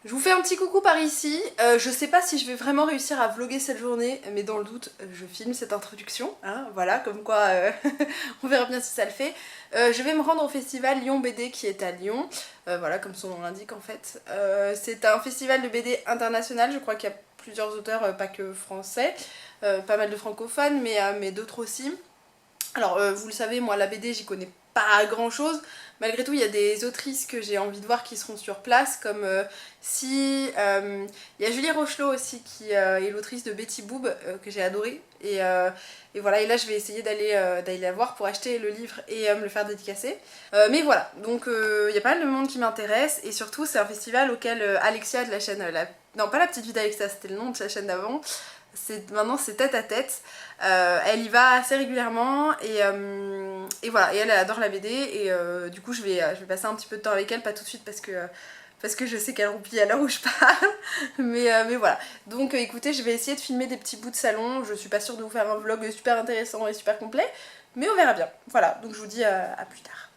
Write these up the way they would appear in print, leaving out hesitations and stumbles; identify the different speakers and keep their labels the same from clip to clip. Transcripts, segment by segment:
Speaker 1: Je vous fais un petit coucou par ici. Je sais pas si je vais vraiment réussir à vlogger cette journée, mais dans le doute, je filme cette introduction. Hein, voilà, comme quoi on verra bien si ça le fait. Je vais me rendre au festival Lyon BD qui est à Lyon. Voilà, comme son nom l'indique en fait. C'est un festival de BD international, je crois qu'il y a plusieurs auteurs, pas que français. Pas mal de francophones, mais d'autres aussi. Alors, vous le savez, moi la BD j'y connais pas grand chose. Malgré tout, il y a des autrices que j'ai envie de voir qui seront sur place, comme il y a Julie Rochelot aussi qui est l'autrice de Betty Boob, que j'ai adoré. Et voilà, et là je vais essayer d'aller la voir pour acheter le livre et me le faire dédicacer. Mais voilà, donc il y a pas mal de monde qui m'intéresse, et surtout c'est un festival auquel Alexia de la chaîne, non pas la petite vie d'Alexia, c'était le nom de sa chaîne d'avant, maintenant c'est Tête à Tête. Elle y va assez régulièrement et voilà, et elle adore la BD et du coup je vais passer un petit peu de temps avec elle, pas tout de suite parce que je sais qu'elle roupille à l'heure où je parle, mais voilà. Donc écoutez, je vais essayer de filmer des petits bouts de salon, je suis pas sûre de vous faire un vlog super intéressant et super complet, mais on verra bien. Voilà, donc je vous dis à plus tard.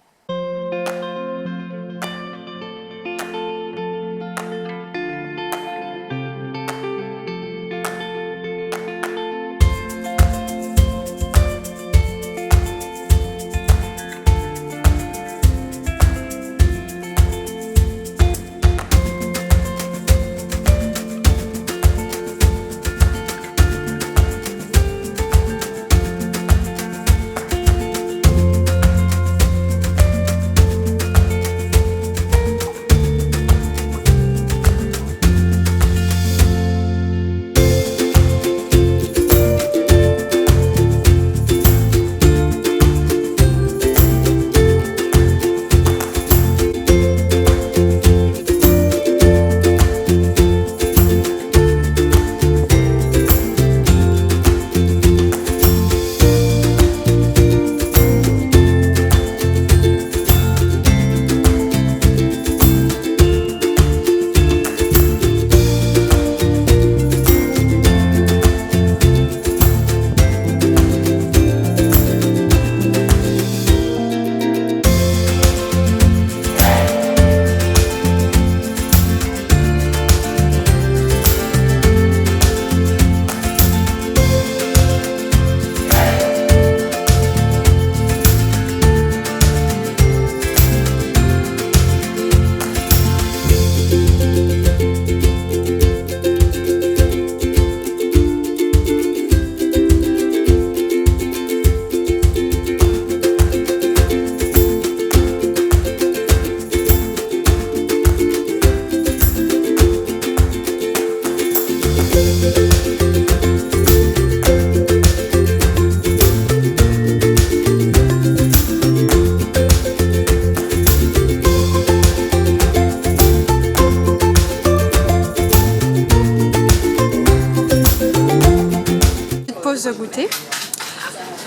Speaker 1: Goûter.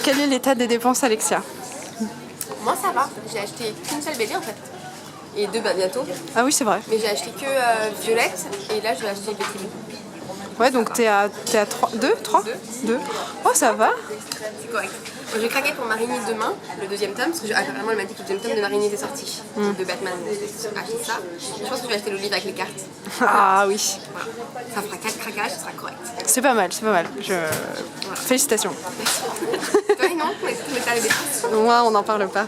Speaker 1: Quel est l'état des dépenses, Alexia?
Speaker 2: Moi ça va, j'ai acheté qu'une seule BD en fait. Et deux bientôt.
Speaker 1: Ah oui, c'est vrai.
Speaker 2: Mais j'ai acheté que Violette et là je vais acheter Betty Boo.
Speaker 1: Ouais, donc t'es à 3, 2, 3 2. Oh, ça va.
Speaker 2: C'est correct. Moi, je vais craquer pour Marini demain, le deuxième tome, parce que apparemment elle m'a dit que le deuxième tome de Marini était sorti. De Batman, j'ai acheté ça. Je pense que je vais acheter le livre avec les cartes.
Speaker 1: Ah oui.
Speaker 2: Voilà. Ça fera 4 craquages, ça sera correct.
Speaker 1: C'est pas mal, c'est pas mal. Voilà. Félicitations.
Speaker 2: Toi non, mais t'as les dépenses.
Speaker 1: Moi, on n'en parle pas.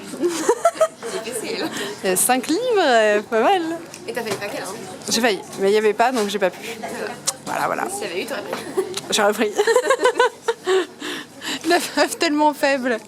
Speaker 2: J'ai fait
Speaker 1: 5 livres, pas mal.
Speaker 2: Et t'as failli craquer là, hein?
Speaker 1: J'ai failli, mais il n'y avait pas, donc j'ai pas pu. Voilà.
Speaker 2: Si t'avais eu, t'aurais pris.
Speaker 1: J'aurais pris. La meuf tellement faible.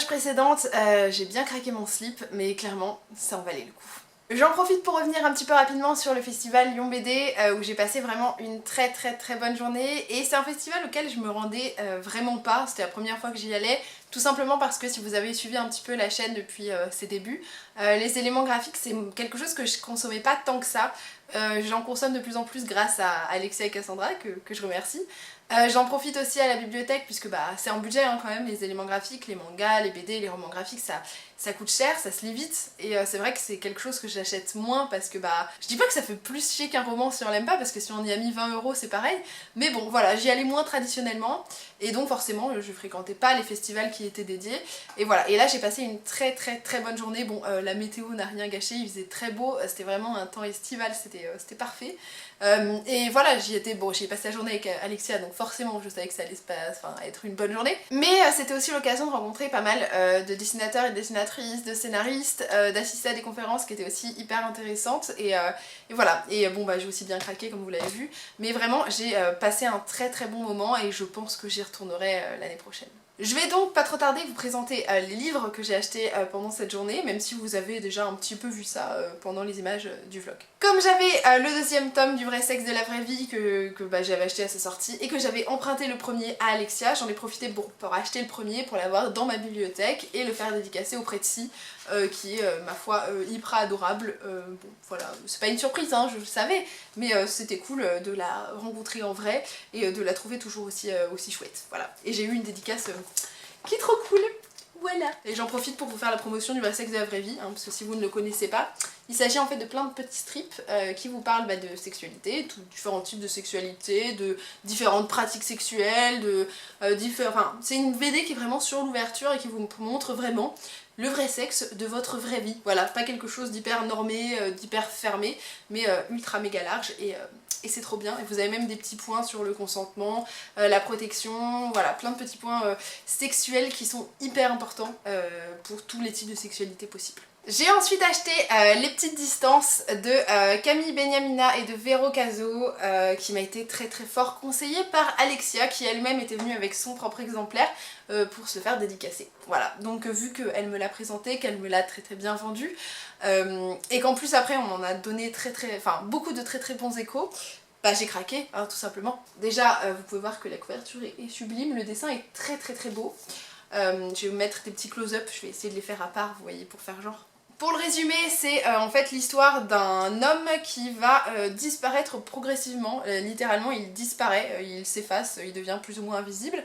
Speaker 1: Précédente, j'ai bien craqué mon slip, mais clairement ça en valait le coup. J'en profite pour revenir un petit peu rapidement sur le festival Lyon BD où j'ai passé vraiment une très bonne journée, et c'est un festival auquel je me rendais vraiment pas, c'était la première fois que j'y allais, tout simplement parce que si vous avez suivi un petit peu la chaîne depuis ses débuts, les éléments graphiques c'est quelque chose que je consommais pas tant que ça. J'en consomme de plus en plus grâce à Alexia et Cassandra que je remercie. J'en profite aussi à la bibliothèque puisque bah, c'est un budget hein, quand même, les éléments graphiques, les mangas, les BD, les romans graphiques, ça coûte cher, ça se lit vite et c'est vrai que c'est quelque chose que j'achète moins parce que bah je dis pas que ça fait plus chier qu'un roman si on l'aime pas parce que si on y a mis 20 € c'est pareil, mais bon voilà, j'y allais moins traditionnellement et donc forcément je fréquentais pas les festivals qui étaient dédiés et voilà, et là j'ai passé une très bonne journée. Bon la météo n'a rien gâché, il faisait très beau, c'était vraiment un temps estival, c'était parfait. Et voilà, j'y étais, bon j'ai passé la journée avec Alexia donc forcément je savais que ça allait être une bonne journée, mais c'était aussi l'occasion de rencontrer pas mal de dessinateurs et de dessinatrices, de scénaristes, d'assister à des conférences qui étaient aussi hyper intéressantes et voilà, et bon bah j'ai aussi bien craqué comme vous l'avez vu, mais vraiment j'ai passé un très bon moment et je pense que j'y retournerai l'année prochaine. Je vais donc pas trop tarder vous présenter les livres que j'ai achetés pendant cette journée, même si vous avez déjà un petit peu vu ça pendant les images du vlog. Comme j'avais le deuxième tome du vrai sexe de la vraie vie que bah, j'avais acheté à sa sortie et que j'avais emprunté le premier à Alexia, j'en ai profité pour acheter le premier, pour l'avoir dans ma bibliothèque et le faire dédicacer auprès de Si, qui est ma foi hyper adorable. Bon voilà, c'est pas une surprise, hein, je le savais, mais c'était cool de la rencontrer en vrai et de la trouver toujours aussi chouette. Voilà, et j'ai eu une dédicace qui est trop cool. Voilà. Et j'en profite pour vous faire la promotion du vrai sexe de la vraie vie, hein, parce que si vous ne le connaissez pas, il s'agit en fait de plein de petits strips qui vous parlent bah, de sexualité, différents types de sexualité, de différentes pratiques sexuelles, enfin, c'est une BD qui est vraiment sur l'ouverture et qui vous montre vraiment le vrai sexe de votre vraie vie. Voilà, pas quelque chose d'hyper normé, d'hyper fermé, mais ultra méga large et c'est trop bien. Et vous avez même des petits points sur le consentement, la protection, voilà, plein de petits points sexuels qui sont hyper importants pour tous les types de sexualité possibles. J'ai ensuite acheté Les Petites Distances de Camille Beniamina et de Vero Caso qui m'a été très fort conseillée par Alexia qui elle-même était venue avec son propre exemplaire pour se le faire dédicacer. Voilà, donc vu qu'elle me l'a présenté, qu'elle me l'a très bien vendu et qu'en plus après on m'en a donné beaucoup de très bons échos, bah j'ai craqué, hein, tout simplement. Déjà vous pouvez voir que la couverture est sublime, le dessin est très beau. Je vais vous mettre des petits close-up, je vais essayer de les faire à part, vous voyez, pour faire genre. Pour le résumer, c'est en fait l'histoire d'un homme qui va disparaître progressivement, littéralement il disparaît, il s'efface, il devient plus ou moins invisible,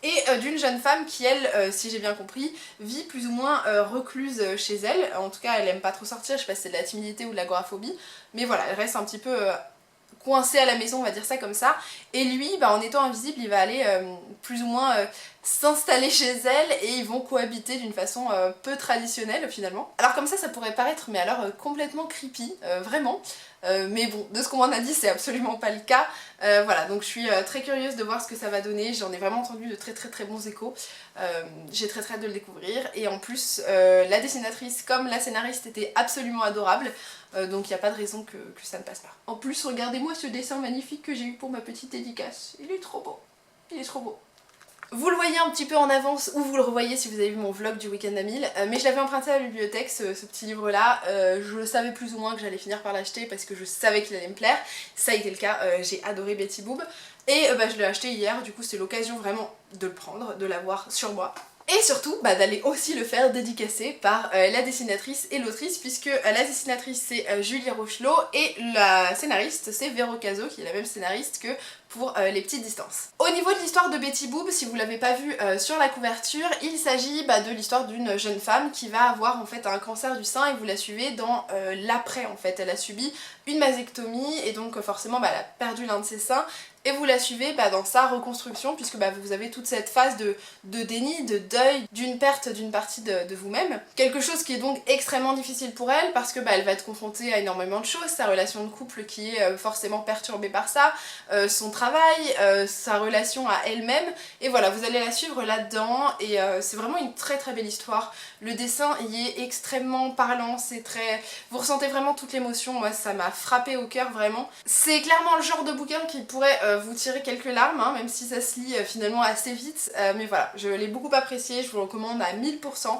Speaker 1: et d'une jeune femme qui elle, si j'ai bien compris, vit plus ou moins recluse chez elle, en tout cas elle aime pas trop sortir, je sais pas si c'est de la timidité ou de l'agoraphobie, mais voilà, elle reste un petit peu coincée à la maison, on va dire ça comme ça, et lui, bah, en étant invisible, il va aller plus ou moins s'installer chez elle et ils vont cohabiter d'une façon peu traditionnelle finalement. Alors comme ça pourrait paraître mais alors complètement creepy, vraiment. Mais bon, de ce qu'on m'en a dit, c'est absolument pas le cas. Voilà, donc je suis très curieuse de voir ce que ça va donner. J'en ai vraiment entendu de très bons échos. J'ai très hâte de le découvrir. Et en plus, la dessinatrice comme la scénariste étaient absolument adorables. Donc il n'y a pas de raison que ça ne passe pas. En plus, regardez-moi ce dessin magnifique que j'ai eu pour ma petite dédicace. Il est trop beau. Il est trop beau. Vous le voyez un petit peu en avance ou vous le revoyez si vous avez vu mon vlog du week-end à 1000, mais je l'avais emprunté à la bibliothèque ce petit livre là, je savais plus ou moins que j'allais finir par l'acheter parce que je savais qu'il allait me plaire, ça a été le cas, j'ai adoré Betty Boop et je l'ai acheté hier, du coup c'est l'occasion vraiment de le prendre, de l'avoir sur moi. Et surtout d'aller aussi le faire dédicacer par la dessinatrice et l'autrice puisque la dessinatrice c'est Julie Rochelot et la scénariste c'est Vero Caso qui est la même scénariste que pour Les Petites Distances. Au niveau de l'histoire de Betty Boop, si vous l'avez pas vu sur la couverture, il s'agit de l'histoire d'une jeune femme qui va avoir en fait un cancer du sein et vous la suivez dans l'après en fait. Elle a subi une mastectomie et donc forcément elle a perdu l'un de ses seins et vous la suivez dans sa reconstruction puisque vous avez toute cette phase de déni, de deuil, d'une perte d'une partie de vous-même. Quelque chose qui est donc extrêmement difficile pour elle parce que elle va être confrontée à énormément de choses, sa relation de couple qui est forcément perturbée par ça, son travail, sa relation à elle-même et voilà, vous allez la suivre là-dedans et c'est vraiment une très belle histoire. Le dessin y est extrêmement parlant, c'est très... Vous ressentez vraiment toute l'émotion, moi ça m'a frappé au cœur vraiment. C'est clairement le genre de bouquin qui pourrait vous tirer quelques larmes, hein, même si ça se lit finalement assez vite, mais voilà, je l'ai beaucoup apprécié, je vous le recommande à 1000%.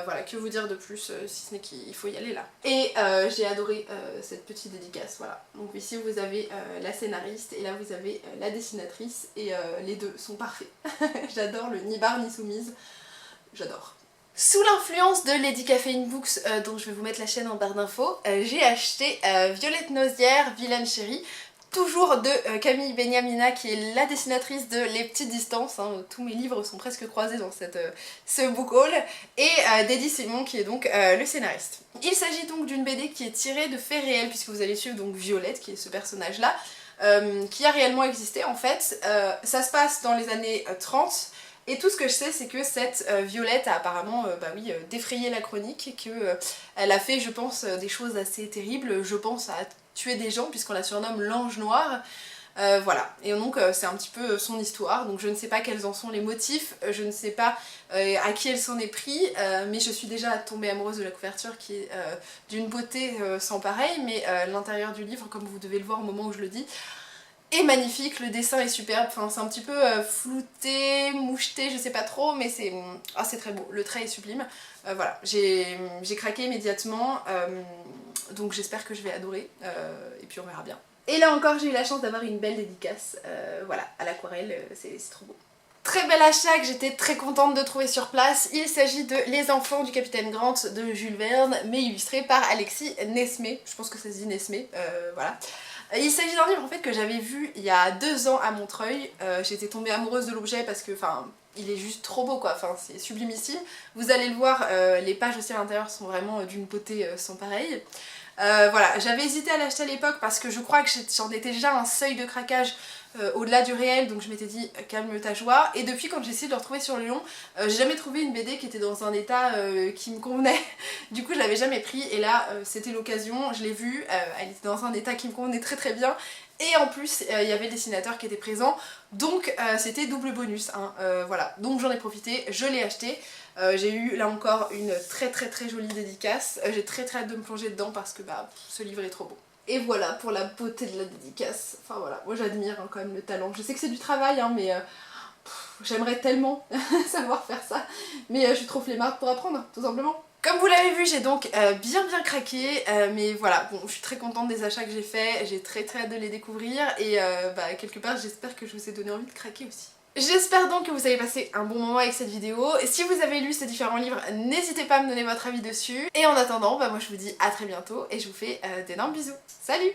Speaker 1: Voilà, que vous dire de plus si ce n'est qu'il faut y aller là. Et j'ai adoré cette petite dédicace, voilà. Donc ici vous avez la scénariste et là vous avez la dessinatrice et les deux sont parfaits. J'adore le ni bar ni soumise. j'adore. Sous l'influence de Lady Caffeine Books, dont je vais vous mettre la chaîne en barre d'infos, j'ai acheté Violette Nozière, Vilaine Chérie, toujours de Camille Beniamina, qui est la dessinatrice de Les Petites Distances, hein, tous mes livres sont presque croisés dans ce book haul, et d'Eddie Simon, qui est donc le scénariste. Il s'agit donc d'une BD qui est tirée de faits réels, puisque vous allez suivre donc Violette, qui est ce personnage-là, qui a réellement existé en fait. Ça se passe dans les années 30, et tout ce que je sais c'est que cette Violette a apparemment défrayé la chronique, qu'elle a fait je pense des choses assez terribles, je pense à tuer des gens puisqu'on la surnomme l'ange noir. Voilà, et donc c'est un petit peu son histoire, donc je ne sais pas quels en sont les motifs, je ne sais pas à qui elle s'en est pris, mais je suis déjà tombée amoureuse de la couverture qui est d'une beauté sans pareil, mais l'intérieur du livre, comme vous devez le voir au moment où je le dis, est magnifique, le dessin est superbe, enfin c'est un petit peu flouté, moucheté, je sais pas trop, mais c'est très beau, le trait est sublime. Voilà, j'ai craqué immédiatement, donc j'espère que je vais adorer, et puis on verra bien. Et là encore j'ai eu la chance d'avoir une belle dédicace, voilà, à l'aquarelle, c'est trop beau. Très bel achat que j'étais très contente de trouver sur place, il s'agit de Les Enfants du Capitaine Grant de Jules Verne, mais illustré par Alexis Nesmé, je pense que ça se dit Nesmé, voilà. Il s'agit d'un livre en fait que j'avais vu il y a 2 ans à Montreuil, j'étais tombée amoureuse de l'objet parce que il est juste trop beau quoi, c'est sublimissime. Vous allez le voir, les pages aussi à l'intérieur sont vraiment d'une beauté sans pareil. Voilà, j'avais hésité à l'acheter à l'époque parce que je crois que j'en étais déjà à un seuil de craquage au-delà du réel, donc je m'étais dit calme ta joie, et depuis quand j'ai essayé de le retrouver sur Lyon, j'ai jamais trouvé une BD qui était dans un état qui me convenait, du coup je l'avais jamais pris, et là c'était l'occasion, je l'ai vue, elle était dans un état qui me convenait très très bien, et en plus il y avait le dessinateur qui était présent, donc c'était double bonus, hein, voilà, donc j'en ai profité, je l'ai acheté. J'ai eu là encore une très jolie dédicace, j'ai très hâte de me plonger dedans parce que ce livre est trop beau. Et voilà pour la beauté de la dédicace, enfin voilà, moi j'admire quand même le talent, je sais que c'est du travail hein, mais j'aimerais tellement savoir faire ça, mais je suis trop flemmarde pour apprendre, tout simplement. Comme vous l'avez vu, j'ai donc bien craqué, mais voilà, bon, je suis très contente des achats que j'ai faits, j'ai très hâte de les découvrir, et quelque part j'espère que je vous ai donné envie de craquer aussi. J'espère donc que vous avez passé un bon moment avec cette vidéo. Si vous avez lu ces différents livres, n'hésitez pas à me donner votre avis dessus. Et en attendant, moi je vous dis à très bientôt et je vous fais d'énormes bisous. Salut!